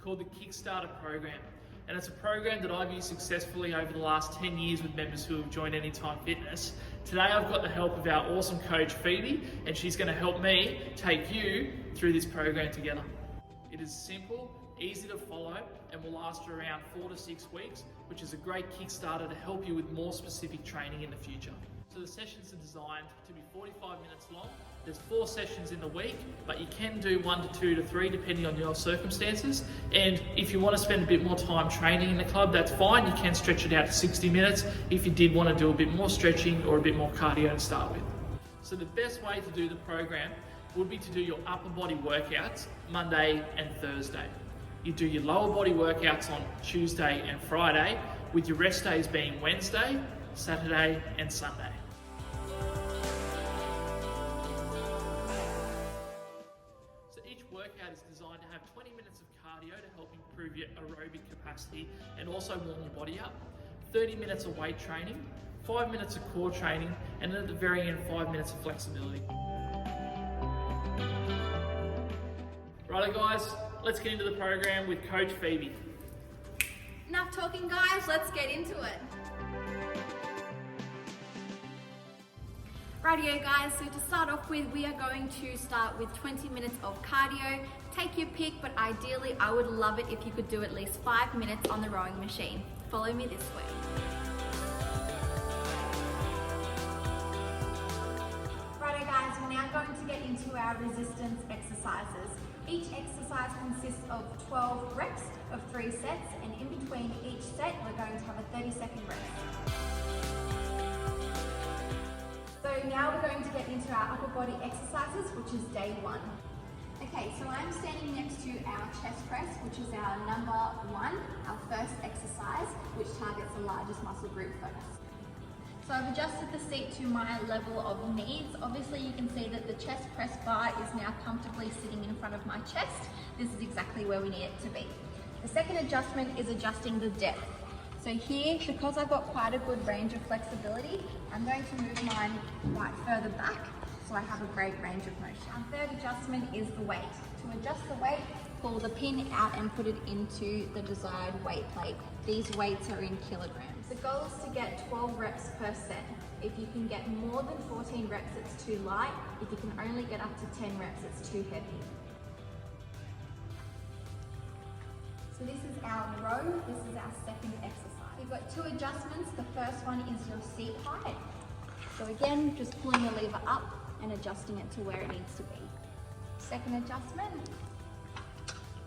called the Kickstarter Program. And it's a program that I've used successfully over the last 10 years with members who have joined Anytime Fitness. Today I've got the help of our awesome coach Phoebe, and she's going to help me take you through this program together. It is simple, easy to follow, and will last for around 4 to 6 weeks, which is a great Kickstarter to help you with more specific training in the future. So the sessions are designed to be 45 minutes long. There's 4 sessions in the week, but you can do 1 to 2 to 3 depending on your circumstances. And if you want to spend a bit more time training in the club, that's fine. You can stretch it out to 60 minutes if you did want to do a bit more stretching or a bit more cardio to start with. So the best way to do the program would be to do your upper body workouts Monday and Thursday. You do your lower body workouts on Tuesday and Friday, with your rest days being Wednesday, Saturday and Sunday. So each workout is designed to have 20 minutes of cardio to help improve your aerobic capacity and also warm your body up, 30 minutes of weight training, 5 minutes of core training, and at the very end 5 minutes of flexibility. Righto guys, let's get into the program with Coach Phoebe. Enough talking guys, let's get into it. Rightio guys, so to start off with, we are going to start with 20 minutes of cardio. Take your pick, but ideally I would love it if you could do at least 5 minutes on the rowing machine. Follow me this way. Righto guys, we're now going to get into our resistance exercises. Each exercise consists of 12 reps of 3 sets, and in between each set we're going to have a 30-second rest. So now we're going to get into our upper body exercises, which is day 1. Okay, so I'm standing next to our chest press, which is our number 1, our first exercise, which targets the largest muscle group first. So I've adjusted the seat to my level of needs. Obviously you can see that the chest press bar is now comfortably sitting in front of my chest. This is exactly where we need it to be. The second adjustment is adjusting the depth. So here, because I've got quite a good range of flexibility, I'm going to move mine right further back so I have a great range of motion. Our third adjustment is the weight. To adjust the weight, pull the pin out and put it into the desired weight plate. These weights are in kilograms. The goal is to get 12 reps per set. If you can get more than 14 reps, it's too light. If you can only get up to 10 reps, it's too heavy. So this is our row, this is our second exercise. We've got 2 adjustments. The first one is your seat height. So again, just pulling the lever up and adjusting it to where it needs to be. Second adjustment,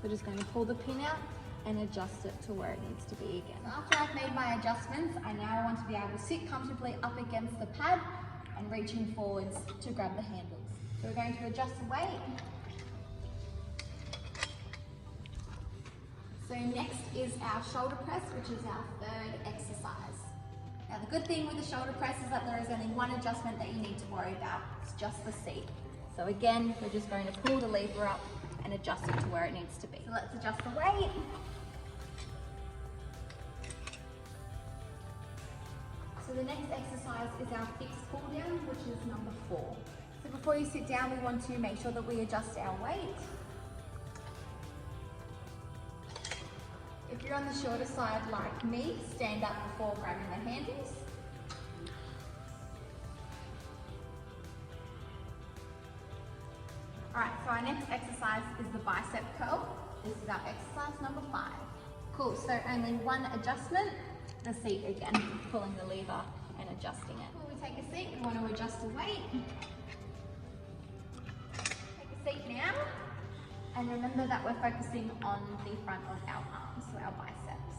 we're just going to pull the pin out and adjust it to where it needs to be again. After I've made my adjustments, I now want to be able to sit comfortably up against the pad and reaching forwards to grab the handles. So we're going to adjust the weight. So next is our shoulder press, which is our third exercise. Now the good thing with the shoulder press is that there is only one adjustment that you need to worry about. It's just the seat. So again, we're just going to pull the lever up and adjust it to where it needs to be. So let's adjust the weight. So the next exercise is our fixed pull down, which is number 4. So before you sit down, we want to make sure that we adjust our weight. If you're on the shorter side like me, stand up before grabbing the handles. Alright, so our next exercise is the bicep curl. This is our exercise number 5. Cool, so only one adjustment, the seat again, pulling the lever and adjusting it. Before we take a seat, we want to adjust the weight. Take a seat now. And remember that we're focusing on the front of our arms, so our biceps.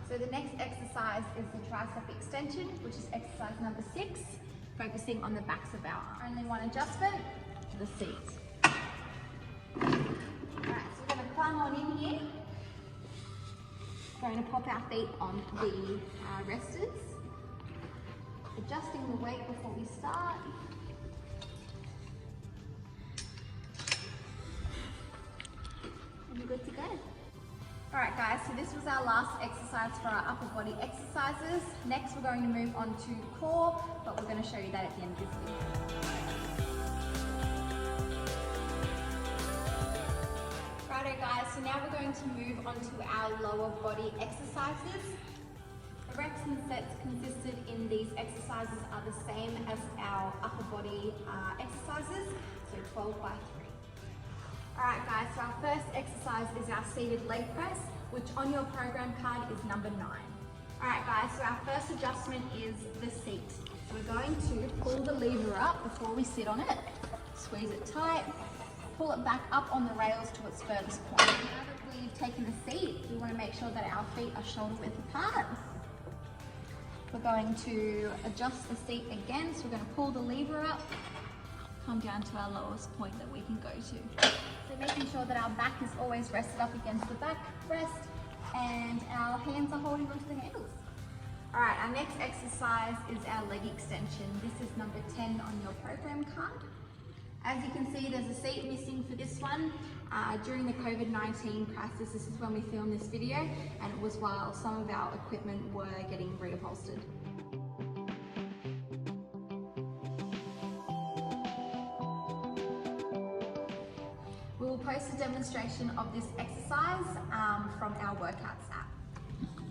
So the next exercise is the tricep extension, which is exercise number 6, focusing on the backs of our arms. Only one adjustment, the seat. Alright, so we're going to climb on in here. We're going to pop our feet on the resters. Adjusting the weight before we start. You're good to go. Alright guys, so this was our last exercise for our upper body exercises. Next we're going to move on to core, but we're going to show you that at the end of this video. Righto guys, so now we're going to move on to our lower body exercises. The reps and sets consisted in these exercises are the same as our upper body exercises, so 12 by 3. Alright guys, so our first exercise is our seated leg press, which on your program card is number 9. Alright guys, so our first adjustment is the seat. So we're going to pull the lever up before we sit on it, squeeze it tight, pull it back up on the rails to its furthest point. Now that we've taken the seat, we want to make sure that our feet are shoulder width apart. We're going to adjust the seat again, so we're going to pull the lever up, come down to our lowest point that we can go to. So making sure that our back is always rested up against the back rest and our hands are holding onto the handles. Alright, our next exercise is our leg extension. This is number 10 on your program card. As you can see, there's a seat missing for this one. During the COVID-19 crisis, this is when we filmed this video, and it was while some of our equipment were getting reupholstered. We will post a demonstration of this exercise from our workouts app.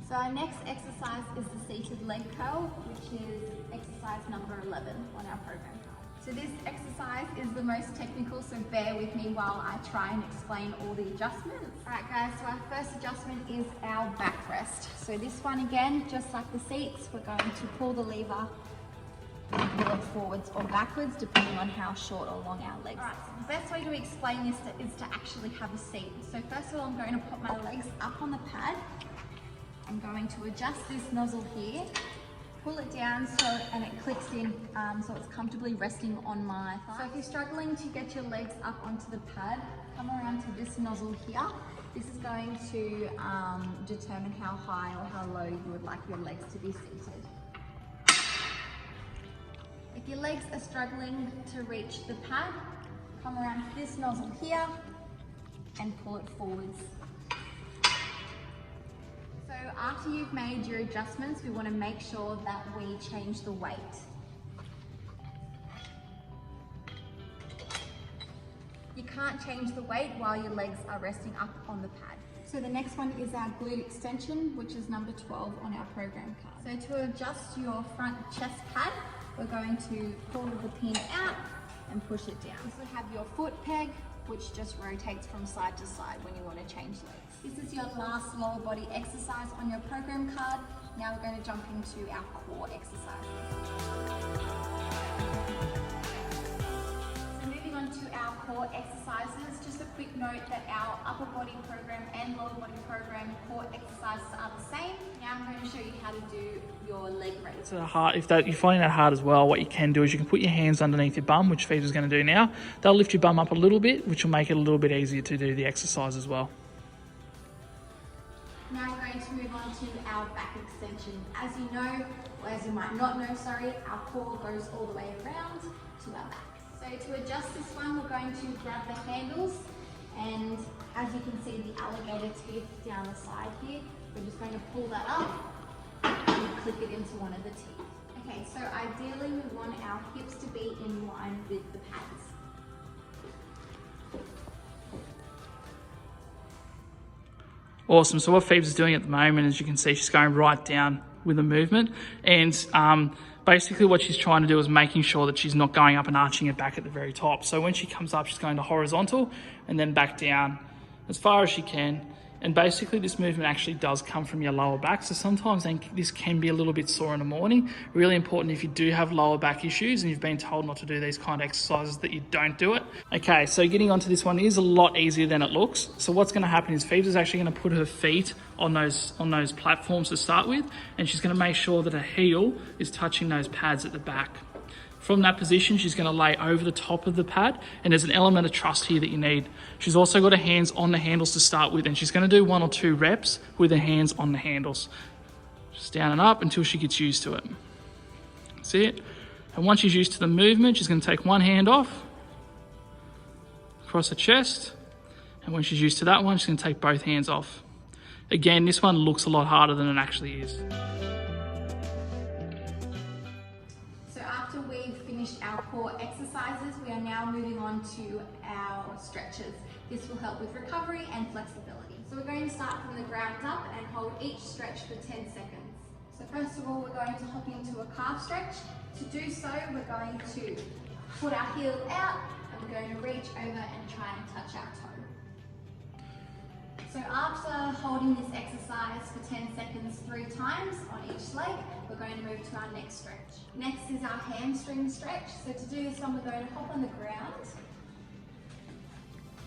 So our next exercise is the seated leg curl, which is exercise number 11 on our program card. So this exercise is the most technical, so bear with me while I try and explain all the adjustments. Alright guys, so our first adjustment is our back rest. So this one again, just like the seats, we're going to pull the lever and pull it forwards or backwards, depending on how short or long our legs are. Alright, so the best way to explain this is to actually have a seat. So first of all, I'm going to put my legs up on the pad. I'm going to adjust this nozzle here, pull it down and it clicks in so it's comfortably resting on my thigh. So if you're struggling to get your legs up onto the pad, come around to this nozzle here. This is going to determine how high or how low you would like your legs to be seated. If your legs are struggling to reach the pad, come around to this nozzle here and pull it forwards. So after you've made your adjustments, we want to make sure that we change the weight. You can't change the weight while your legs are resting up on the pad. So the next one is our glute extension, which is number 12 on our program card. So to adjust your front chest pad, we're going to pull the pin out and push it down. So have your foot peg, which just rotates from side to side when you want to change legs. This is your last lower body exercise on your program card. Now we're going to jump into our core exercises. So moving on to our core exercises, just a quick note that our upper body program and lower body program core exercises are the same. Now I'm going to show you how to do your leg raise. So if you're finding that hard as well, what you can do is you can put your hands underneath your bum, which Phoebe's going to do now. They'll lift your bum up a little bit, which will make it a little bit easier to do the exercise as well. Now we're going to move on to our back extension. As you know, or as you might not know, sorry, our core goes all the way around to our back. So to adjust this one, we're going to grab the handles, and as you can see the alligator teeth down the side here, we're just going to pull that up and click it into one of the teeth. Okay, so ideally we want our hips to be in line with the pads. Awesome. So what Phoebe's doing at the moment, as you can see, she's going right down with the movement. And basically what she's trying to do is making sure that she's not going up and arching it back at the very top. So when she comes up, she's going to horizontal and then back down as far as she can. And basically this movement actually does come from your lower back. So sometimes this can be a little bit sore in the morning. Really important if you do have lower back issues and you've been told not to do these kind of exercises that you don't do it. Okay, so getting onto this one is a lot easier than it looks. So what's gonna happen is Phoebe is actually gonna put her feet on those platforms to start with, and she's gonna make sure that her heel is touching those pads at the back. From that position, she's going to lay over the top of the pad, and there's an element of trust here that you need. She's also got her hands on the handles to start with, and she's going to do 1 or 2 reps with her hands on the handles. Just down and up until she gets used to it. That's it. And once she's used to the movement, she's going to take one hand off, across her chest, and when she's used to that one, she's going to take both hands off. Again, this one looks a lot harder than it actually is. after we've finished our core exercises, we are now moving on to our stretches. This will help with recovery and flexibility. So we're going to start from the ground up and hold each stretch for 10 seconds. So first of all, we're going to hop into a calf stretch. To do so, we're going to put our heel out and we're going to reach over and try and touch our toe. So after holding this exercise for 10 seconds 3 times on each leg, we're going to move to our next stretch. Next is our hamstring stretch. So to do this one, we're going to hop on the ground.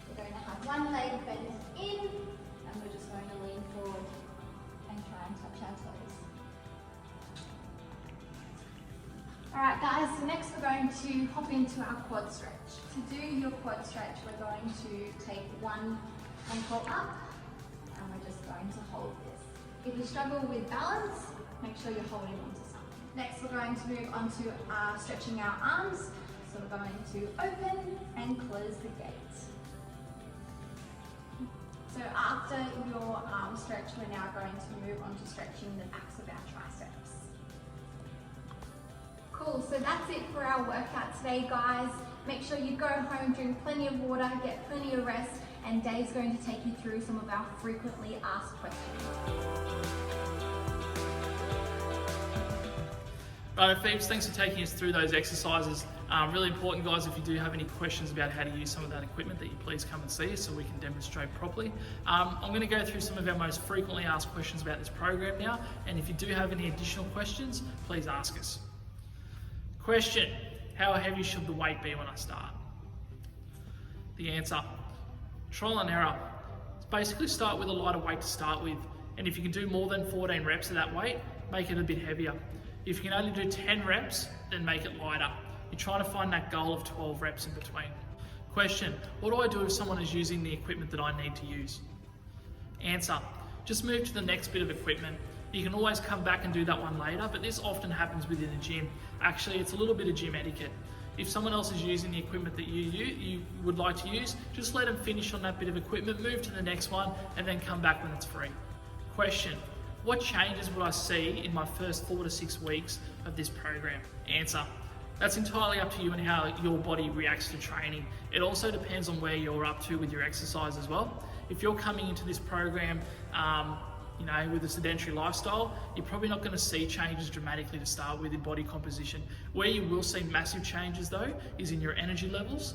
We're going to have one leg bent in, and we're just going to lean forward and try and touch our toes. Alright guys, so next we're going to hop into our quad stretch. To do your quad stretch, we're going to take one ankle up, and we're just going to hold this. If you struggle with balance, make sure you're holding onto something. Next we're going to move on to stretching our arms. So we're going to open and close the gate. So after your arm stretch, we're now going to move on to stretching the backs of our triceps. Cool, so that's it for our workout today, guys. Make sure you go home, drink plenty of water, get plenty of rest, and Dave's going to take you through some of our frequently asked questions. Right, Phoebes, thanks for taking us through those exercises. Really important, guys, if you do have any questions about how to use some of that equipment, that you please come and see us so we can demonstrate properly. I'm going to go through some of our most frequently asked questions about this program now, and if you do have any additional questions, please ask us. Question: how heavy should the weight be when I start? The answer: trial and error. Basically start with a lighter weight to start with, and if you can do more than 14 reps of that weight, make it a bit heavier. If you can only do 10 reps, then make it lighter. You're trying to find that goal of 12 reps in between. Question: what do I do if someone is using the equipment that I need to use? Answer: just move to the next bit of equipment. You can always come back and do that one later, but this often happens within a gym. Actually, it's a little bit of gym etiquette. If someone else is using the equipment that you would like to use, just let them finish on that bit of equipment, move to the next one, and then come back when it's free. Question: what changes would I see in my first 4 to 6 weeks of this program? Answer: that's entirely up to you and how your body reacts to training. It also depends on where you're up to with your exercise as well. If you're coming into this program with a sedentary lifestyle, you're probably not going to see changes dramatically to start with in body composition. Where you will see massive changes though is in your energy levels,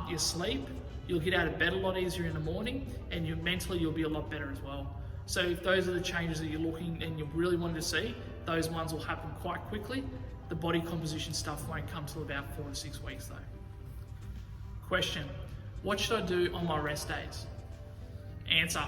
your sleep. You'll get out of bed a lot easier in the morning, and mentally you'll be a lot better as well. So if those are the changes that you're looking and you really wanted to see, those ones will happen quite quickly. The body composition stuff won't come till about 4 to 6 weeks though. Question: what should I do on my rest days? Answer: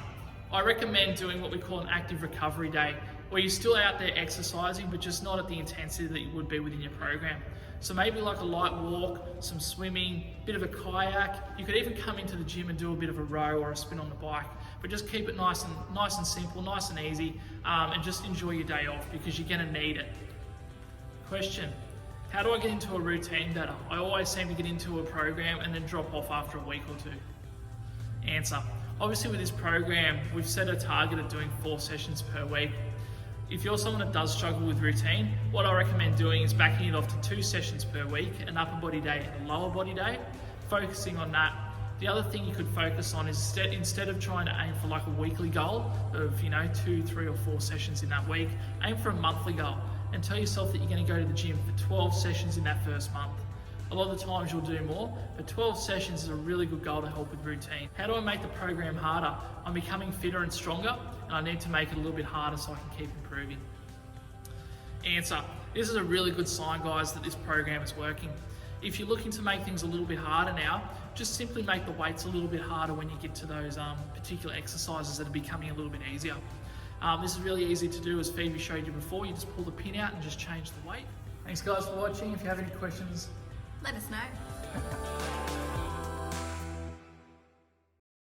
I recommend doing what we call an active recovery day, where you're still out there exercising, but just not at the intensity that you would be within your program. So maybe like a light walk, some swimming, bit of a kayak. You could even come into the gym and do a bit of a row or a spin on the bike, but just keep it nice and simple, nice and easy, and just enjoy your day off because you're gonna need it. Question: how do I get into a routine better? I always seem to get into a program and then drop off after a week or 2. Answer: obviously with this program, we've set a target of doing 4 sessions per week. If you're someone that does struggle with routine, what I recommend doing is backing it off to 2 sessions per week, an upper body day and a lower body day, focusing on that. The other thing you could focus on is instead of trying to aim for like a weekly goal of 2, 3 or 4 sessions in that week, aim for a monthly goal and tell yourself that you're going to go to the gym for 12 sessions in that first month. A lot of the times you'll do more, but 12 sessions is a really good goal to help with routine. How do I make the program harder? I'm becoming fitter and stronger, and I need to make it a little bit harder so I can keep improving. Answer: this is a really good sign, guys, that this program is working. If you're looking to make things a little bit harder now, just simply make the weights a little bit harder when you get to those particular exercises that are becoming a little bit easier. This is really easy to do, as Phoebe showed you before. You just pull the pin out and just change the weight. Thanks guys for watching. If you have any questions, let us know.